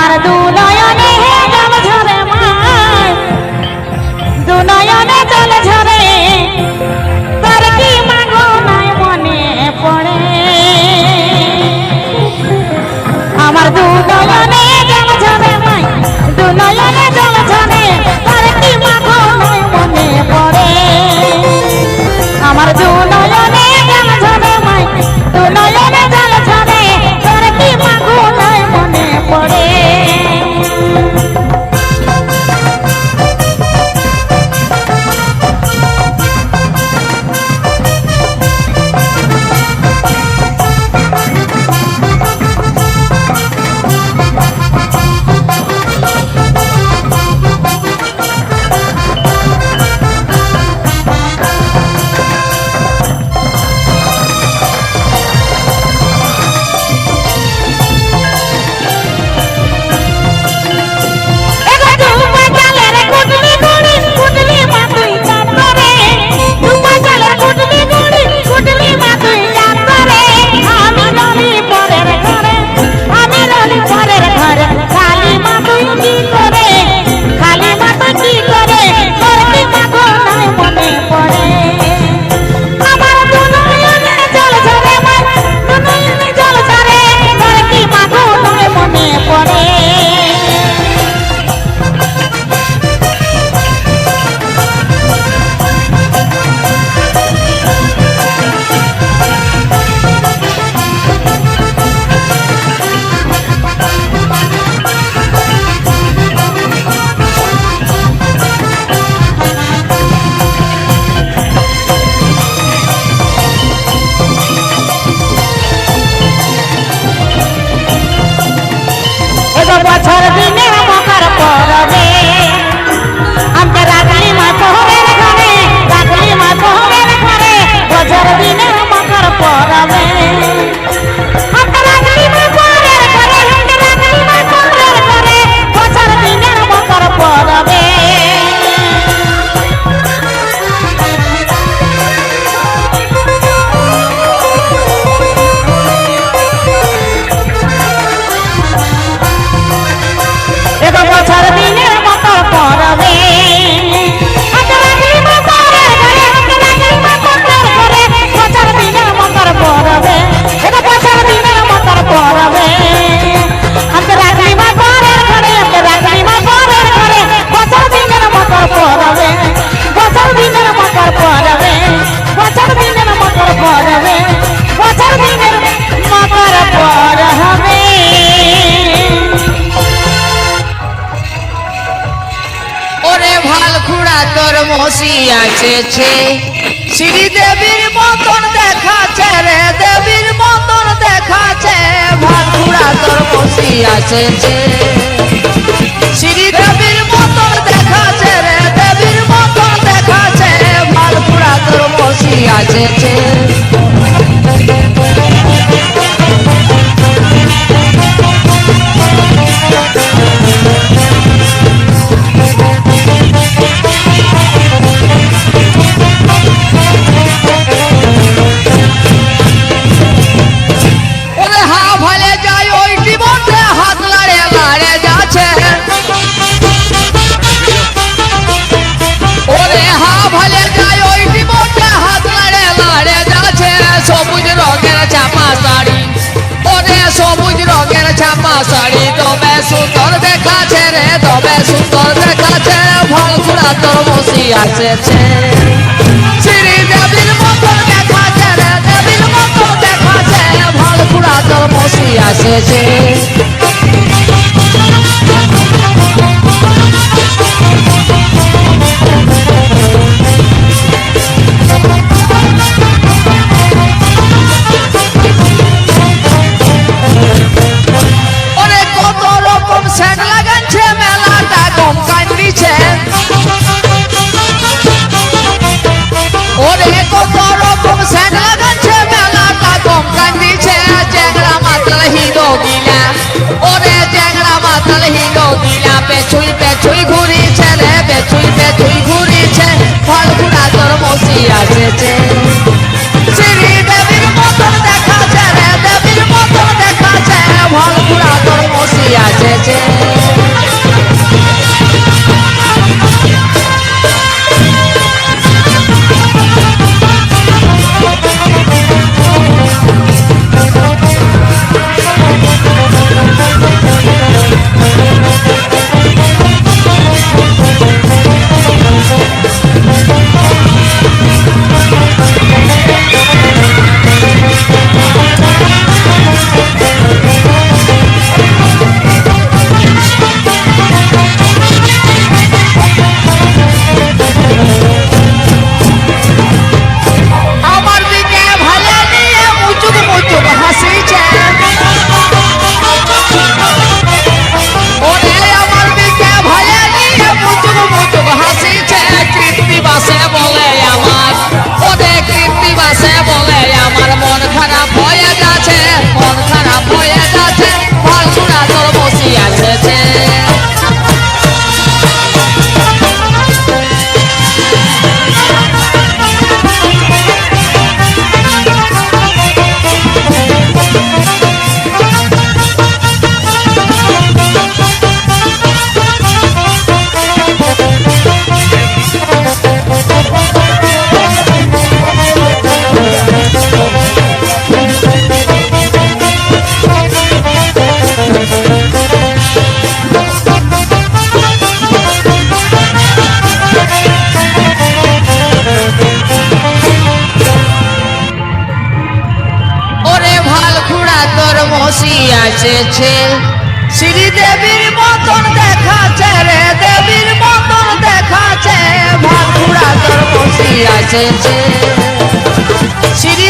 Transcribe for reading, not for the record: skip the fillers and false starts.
আমার দু নয়নে জল ঝরে মাই, দু নয়নে জল ঝরে, তোর কি মাগো নাই মনে পড়ে। আমার দু নয়নে জল ঝরে মাই, দু নয়নে জল ঝরে, তোর কি মাগো নাই মনে পড়ে। আমার দু নয়নে জল ঝরে মাই, দু নয়নে জল ঝরে, তোর কি মাগো নাই মনে পড়ে। বছর দিনে মকর পরবে, আমি রাখলি মা তোহরের ঘরে, রাখলি মা তোহরের ঘরে, বছর দিনে মকর পরবে। আমি রাখলি মা তোহরের ঘরে, আমি রাখলি মা তোহরের ঘরে, বছর দিনে মকর পরবে। বছর দিনের মকর পরবে, বছর দিনের মকর পরবে, বছর দিনের মকর পরবে। আমি রাখলি মা ঘরের ঘরে, আমি রাখলি মা ঘরের ঘরে, বছর দিনের মকর পরবে, বছর দিনের মকর পরবে, বছর দিনের মকর পরবে, বছর দিনের মকর পরবে। ওরে ভালখুড়া তোর মসি আসেছে, শ্রীদেবীর মতন দেখাচ্ছে রে, দেবীর মতন দেখাচ্ছে। ভালখুড়া তোর মসি আসেছে, শ্রীদেবীর মতন দেখাচ্ছে রে, দেবীর মতন দেখাচ্ছে। ভালখুড়া তোর মসি আসেছে। শাড়ি তবে সুন্দর দেখাচ্ছে রে, তবে সুন্দর দেখাচ্ছে। ভালখুড়া তোর মসি আসেছে, শ্রীদেবীর মতন দেখাচ্ছে রে, দেবীর মতন দেখাচ্ছে। ভালখুড়া তোর মসি আসেছে। ওরে কত রকম সেট লাগাচ্ছে, মেলাটা কম কান্দিছে। চ্যাংড়া মাতাল হিরো গিলা, ওরে চ্যাংড়া মাতাল হিরো গিলা, পেছুই পেছুই ঘুরিছে রে, পেছুই পেছুই ঘুরিছে। ভালখুড়া তোর মসি আসেছে, শ্রীদেবীর মতন দেখাচ্ছে রে, দেবীর মতন দেখাচ্ছে। ভালখুড়া তোর মসি আসেছে। মসি আসেছে শ্রীদেবীর মতন দেখাচ্ছে রে দেবীর মতন দেখাচ্ছে ভাকুড়া তোর মসি আসেছে শ্রী